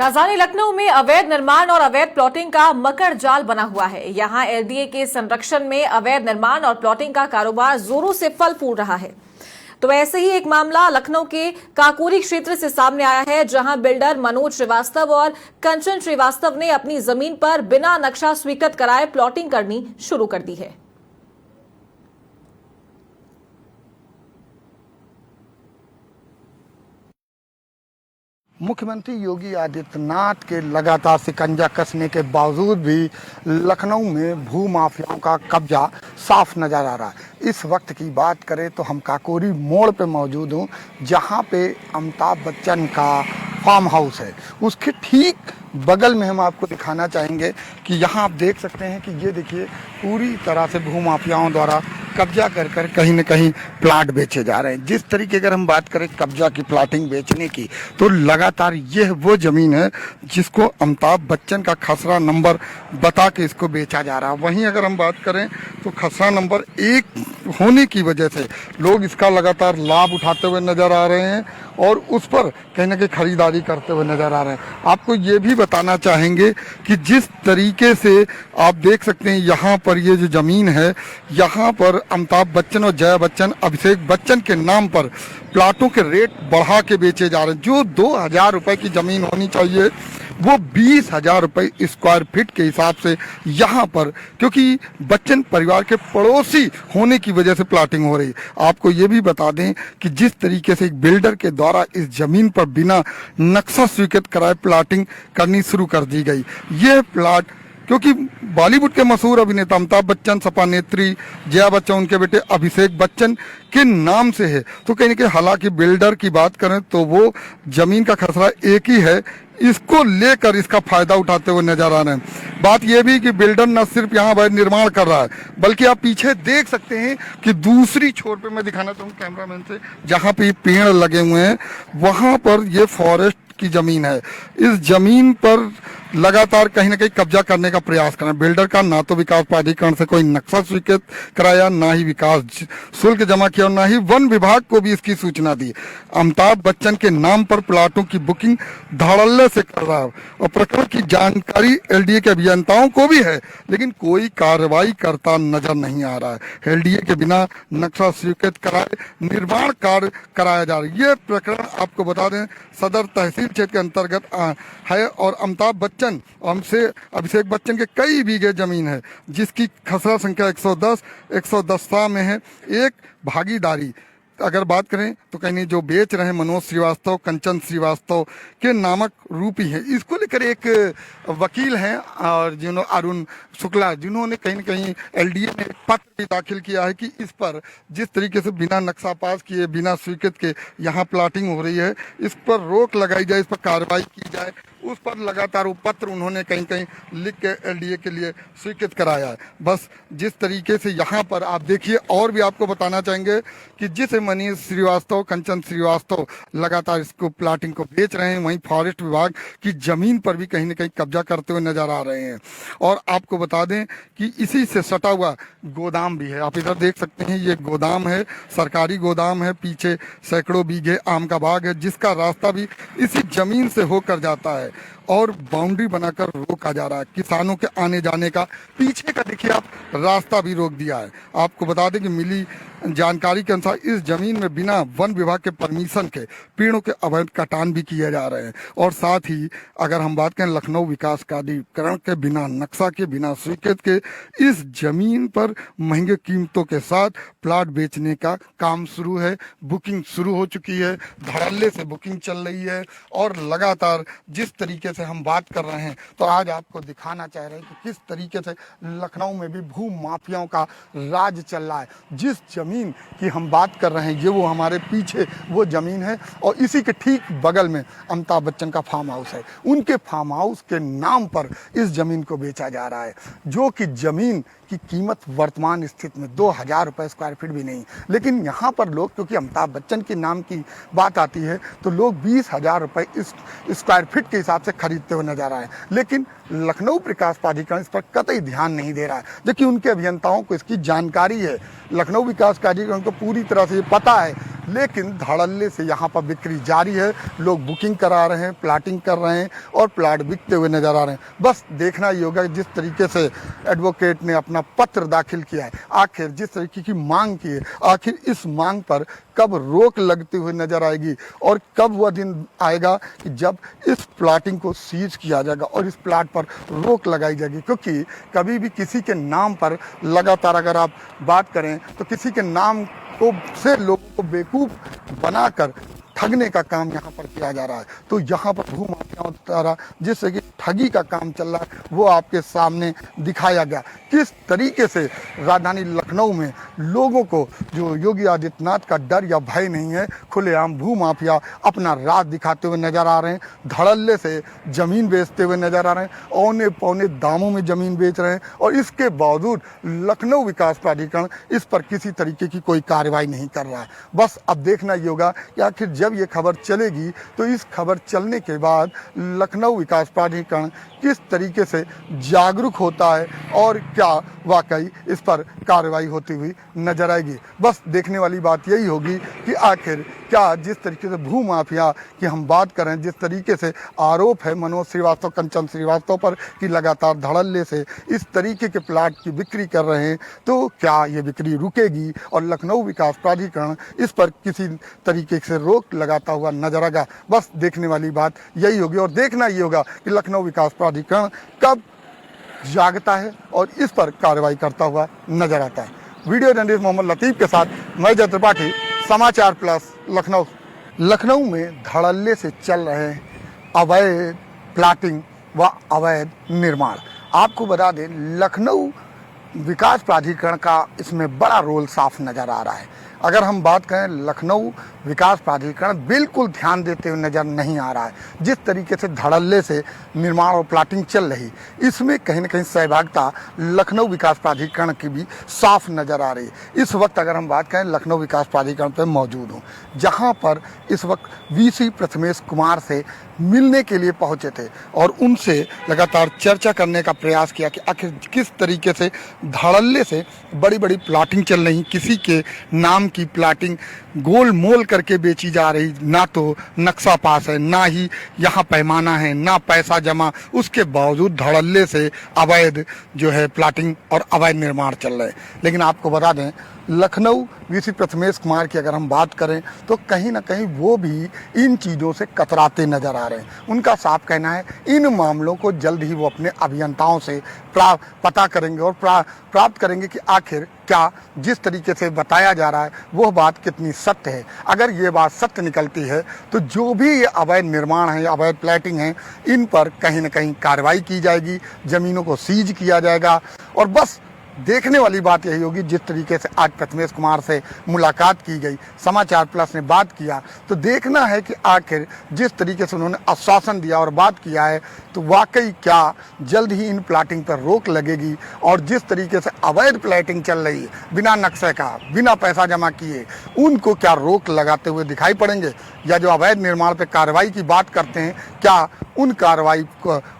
राजधानी लखनऊ में अवैध निर्माण और अवैध प्लॉटिंग का मकर जाल बना हुआ है। यहां एलडीए के संरक्षण में अवैध निर्माण और प्लॉटिंग का कारोबार जोरों से फल फूल रहा है। तो ऐसे ही एक मामला लखनऊ के काकोरी क्षेत्र से सामने आया है, जहां बिल्डर मनोज श्रीवास्तव और कंचन श्रीवास्तव ने अपनी जमीन पर बिना नक्शा स्वीकृत कराए प्लॉटिंग करनी शुरू कर दी है। मुख्यमंत्री योगी आदित्यनाथ के लगातार शिकंजा कसने के बावजूद भी लखनऊ में भू माफियाओं का कब्जा साफ नजर आ रहा है। इस वक्त की बात करें तो हम काकोरी मोड़ पे मौजूद हूँ, जहाँ पे अमिताभ बच्चन का फार्म हाउस है। उसके ठीक बगल में हम आपको दिखाना चाहेंगे कि यहाँ आप देख सकते हैं कि ये देखिए पूरी तरह से भू माफियाओं द्वारा कब्जा कर कर कहीं न कहीं प्लाट बेचे जा रहे हैं। जिस तरीके अगर हम बात करें कब्जा की, प्लाटिंग बेचने की, तो लगातार यह वो जमीन है जिसको अमिताभ बच्चन का खसरा नंबर बता के इसको बेचा जा रहा है। वहीं अगर हम बात करें तो खसरा नंबर 1 होने की वजह से लोग इसका लगातार लाभ उठाते हुए नजर आ रहे हैं और उस पर कहीं ना कहीं खरीदारी करते हुए नजर आ रहे हैं। आपको ये भी बताना चाहेंगे कि जिस तरीके से आप देख सकते हैं यहाँ पर ये जो जमीन है, यहाँ पर अमिताभ बच्चन और जया बच्चन, अभिषेक बच्चन के नाम पर प्लाटों के रेट बढ़ा के बेचे जा रहे हैं। जो 2000 रुपए की जमीन होनी चाहिए वो 20,000 रुपए स्क्वायर फीट के हिसाब से यहाँ पर, क्योंकि बच्चन परिवार के पड़ोसी होने की वजह से प्लाटिंग हो रही है। आपको ये भी बता दें कि जिस तरीके से एक बिल्डर के द्वारा इस जमीन पर बिना नक्शा स्वीकृत कराए प्लाटिंग करनी शुरू कर दी गई। यह प्लाट क्योंकि बॉलीवुड के मशहूर अभिनेता अमिताभ बच्चन, सपा नेत्री जया बच्चन, उनके बेटे अभिषेक बच्चन के नाम से है, तो कहीं ना कहीं हालांकि बिल्डर की बात करें तो वो जमीन का खसरा एक ही है, इसको लेकर इसका फायदा उठाते हुए नजर आ रहे हैं। बात यह भी कि बिल्डर न सिर्फ यहाँ अवैध निर्माण कर रहा है, बल्कि आप पीछे देख सकते हैं कि दूसरी छोर पे मैं दिखाना चाहूँ कैमरामैन से, जहाँ पे पेड़ लगे हुए हैं वहां पर ये फॉरेस्ट की जमीन है। इस जमीन पर लगातार कहीं ना कहीं कब्जा करने का प्रयास कर रहे हैं। बिल्डर का ना तो विकास प्राधिकरण से कोई नक्शा स्वीकृत कराया, ना ही विकास शुल्क जमा किया, ना ही वन विभाग को भी इसकी सूचना दी। अमिताभ बच्चन के नाम पर प्लाटों की बुकिंग धड़ल्ले से कर रहा है और प्रकरण की जानकारी एलडीए के अभियंताओं को भी है, लेकिन कोई कार्रवाई करता नजर नहीं आ रहा है। एलडीए के बिना नक्शा स्वीकृत कराए निर्माण कार्य कराया जा रहा है। ये प्रकरण आपको बता दें सदर तहसील क्षेत्र के अंतर्गत है और अमिताभ बच्चन हमसे अभिषेक बच्चन के कई बीघे जमीन है, जिसकी खसरा संख्या 110 में है। एक भागीदारी अगर बात करें तो कहीं जो बेच रहे हैं मनोज श्रीवास्तव, कंचन श्रीवास्तव के नामक रूपी है। इसको लेकर एक वकील हैं और जिन्होंने अरुण शुक्ला, जिन्होंने कहीं न कहीं एलडीए में पत्र भी दाखिल किया है कि इस पर जिस तरीके से बिना नक्शा पास किए, बिना स्वीकृत के यहाँ प्लाटिंग हो रही है, इस पर रोक लगाई जाए, इस पर कार्रवाई की जाए। उस पर लगातार वो पत्र उन्होंने कहीं कहीं लिख के एलडीए के लिए स्वीकृत कराया है। बस जिस तरीके से यहाँ पर आप देखिए, और भी आपको बताना चाहेंगे कि जिस मनीष श्रीवास्तव, कंचन श्रीवास्तव लगातार इसको प्लाटिंग को बेच रहे हैं, वहीं फॉरेस्ट विभाग की जमीन पर भी कहीं न कहीं कब्जा करते हुए नजर आ रहे हैं। और आपको बता दें कि इसी से सटा हुआ गोदाम भी है। आप इधर देख सकते हैं, ये गोदाम है, सरकारी गोदाम है। पीछे सैकड़ों बीघे आम का बाग है, जिसका रास्ता भी इसी जमीन से होकर जाता है और बाउंड्री बनाकर रोका जा रहा है किसानों के आने जाने का। पीछे का देखिए आप, रास्ता भी रोक दिया है। आपको बता दें कि मिली जानकारी के अनुसार इस जमीन में बिना वन विभाग के परमिशन के पेड़ों के अवैध कटान भी किए जा रहे हैं। और साथ ही अगर हम बात करें लखनऊ विकास प्राधिकरण के बिना नक्शा के, बिना स्वीकृत के इस जमीन पर महंगे कीमतों के साथ प्लाट बेचने का काम शुरू है। बुकिंग शुरू हो चुकी है, धड़ल्ले से बुकिंग चल रही है और लगातार जिस तरीके से हम बात कर रहे हैं, तो आज आपको दिखाना चाह रहे हैं कि किस तरीके से लखनऊ में भी भू माफियाओं का राज चल रहा है। जिस जमीन की हम बात कर रहे हैं, ये वो हमारे पीछे वो जमीन है और इसी के ठीक बगल में अमिताभ बच्चन का फार्म हाउस है। उनके फार्म हाउस के नाम पर इस जमीन को बेचा जा रहा है, जो कि जमीन की कीमत वर्तमान स्थिति में 2000 रुपए स्क्वायर फीट भी नहीं। लेकिन यहाँ पर लोग, क्योंकि अमिताभ बच्चन के नाम की बात आती है, तो लोग 20,000 रुपए इस स्क्वायर फीट के हिसाब से खरीदते हुए नजर आए। लेकिन लखनऊ विकास प्राधिकरण इस पर कतई ध्यान नहीं दे रहा है, जबकि उनके अभियंताओं को इसकी जानकारी है। लखनऊ विकास प्राधिकरण को पूरी तरह से ये पता है लेकिन धड़ल्ले से यहाँ पर बिक्री जारी है। लोग बुकिंग करा रहे हैं, प्लाटिंग कर रहे हैं और प्लाट बिकते हुए नजर आ रहे हैं। बस देखना ही होगा जिस तरीके से एडवोकेट ने अपना पत्र दाखिल किया है, आखिर जिस तरीके की मांग की है, आखिर इस मांग पर कब रोक लगती हुई नजर आएगी और कब वह दिन आएगा कि जब इस प्लाटिंग को सीज किया जाएगा और इस प्लाट पर रोक लगाई जाएगी। क्योंकि कभी भी किसी के नाम पर लगातार अगर आप बात करें तो किसी के नाम को से लोगों को बेवकूफ बनाकर ठगने का काम यहाँ पर किया जा रहा है। तो यहाँ पर भूमाफियाओं द्वारा जिससे कि ठगी का काम चल रहा है वो आपके सामने दिखाया गया। किस तरीके से राजधानी लखनऊ में लोगों को जो योगी आदित्यनाथ का डर या भय नहीं है, खुलेआम भूमाफिया अपना राज दिखाते हुए नजर आ रहे हैं, धड़ल्ले से जमीन बेचते हुए नजर आ रहे हैं, औने पौने दामों में जमीन बेच रहे हैं और इसके बावजूद लखनऊ विकास प्राधिकरण इस पर किसी तरीके की कोई कार्रवाई नहीं कर रहा है। बस अब देखना ये होगा कि आखिर जब ये खबर चलेगी तो इस खबर चलने के बाद लखनऊ विकास प्राधिकरण किस तरीके से जागरूक होता है और क्या वाकई इस पर कार्रवाई होती हुई नजर आएगी। बस देखने वाली बात यही होगी कि आखिर क्या जिस तरीके से भूमाफिया की हम बात करें, जिस तरीके से आरोप है मनोज श्रीवास्तव, कंचन श्रीवास्तव पर कि लगातार धड़ल्ले से इस तरीके के प्लाट की बिक्री कर रहे हैं, तो क्या ये बिक्री रुकेगी और लखनऊ विकास प्राधिकरण इस पर किसी तरीके से रोक लगाता हुआ नजर आएगा। बस देखने वाली बात यही होगी और देखना ये होगा कि लखनऊ विकास प्राधिकरण कब जागता है और इस पर कार्रवाई करता हुआ नजर आता है। वीडियो जर्नलिस्ट मोहम्मद लतीफ के साथ मैं जय त्रिपाठी, समाचार प्लस लखनऊ। लखनऊ में धड़ल्ले से चल रहे अवैध प्लाटिंग व अवैध निर्माण। आपको बता दें लखनऊ विकास प्राधिकरण का इसमें बड़ा रोल साफ नजर आ रहा है। अगर हम बात करें लखनऊ विकास प्राधिकरण बिल्कुल ध्यान देते हुए नजर नहीं आ रहा है। जिस तरीके से धड़ल्ले से निर्माण और प्लाटिंग चल रही, इसमें कहीं ना कहीं सहभागिता लखनऊ विकास प्राधिकरण की भी साफ नजर आ रही है। इस वक्त अगर हम बात करें लखनऊ विकास प्राधिकरण पर मौजूद हूँ, जहाँ पर इस वक्त वीसी प्रथमेश कुमार से मिलने के लिए पहुंचे थे और उनसे लगातार चर्चा करने का प्रयास किया कि आखिर किस तरीके से धड़ल्ले से बड़ी बड़ी प्लाटिंग चल रही, किसी के नाम की प्लाटिंग गोल मोल करके बेची जा रही, ना तो नक्शा पास है, ना ही यहाँ पैमाना है, ना पैसा जमा, उसके बावजूद धड़ल्ले से अवैध जो है प्लाटिंग और अवैध निर्माण चल रहे हैं। लेकिन आपको बता दें लखनऊ वीसी प्रथमेश कुमार की अगर हम बात करें तो कहीं ना कहीं वो भी इन चीज़ों से कतराते नजर आ रहे हैं। उनका साफ कहना है इन मामलों को जल्द ही वो अपने अभियंताओं से पता करेंगे और प्राप्त करेंगे कि आखिर क्या जिस तरीके से बताया जा रहा है वो बात कितनी सत्य है। अगर ये बात सत्य निकलती है तो जो भी ये अवैध निर्माण है, अवैध प्लाटिंग है, इन पर कहीं ना कहीं कार्रवाई की जाएगी, ज़मीनों को सीज किया जाएगा। और बस देखने वाली बात यही होगी जिस तरीके से आज प्रथमेश कुमार से मुलाकात की गई, समाचार प्लस ने बात किया, तो देखना है कि आखिर जिस तरीके से उन्होंने आश्वासन दिया और बात किया है तो वाकई क्या जल्द ही इन प्लाटिंग पर रोक लगेगी और जिस तरीके से अवैध प्लाटिंग चल रही है बिना नक्शे का, बिना पैसा जमा किए, उनको क्या रोक लगाते हुए दिखाई पड़ेंगे, या जो अवैध निर्माण पर कार्रवाई की बात करते हैं क्या उन कार्रवाई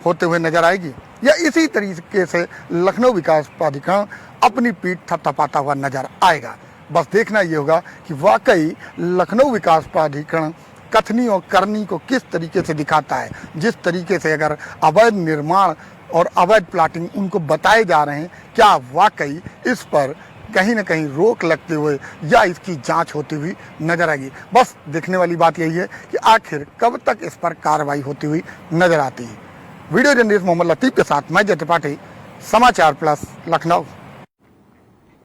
होते हुए नजर आएगी, या इसी तरीके से लखनऊ विकास प्राधिकरण अपनी पीठ थपथपाता हुआ नजर आएगा। बस देखना ये होगा कि वाकई लखनऊ विकास प्राधिकरण कथनी और करनी को किस तरीके से दिखाता है। जिस तरीके से अगर अवैध निर्माण और अवैध प्लाटिंग उनको बताए जा रहे हैं, क्या वाकई इस पर कहीं ना कहीं रोक लगते हुए या इसकी जांच होती हुई नजर आएगी। बस देखने वाली बात यही है कि आखिर कब तक इस पर कार्रवाई होती हुई नजर आती है। वीडियो जर्नलिस्ट मोहम्मद लतीफ के साथ मैं जय त्रिपाठी, समाचार प्लस लखनऊ।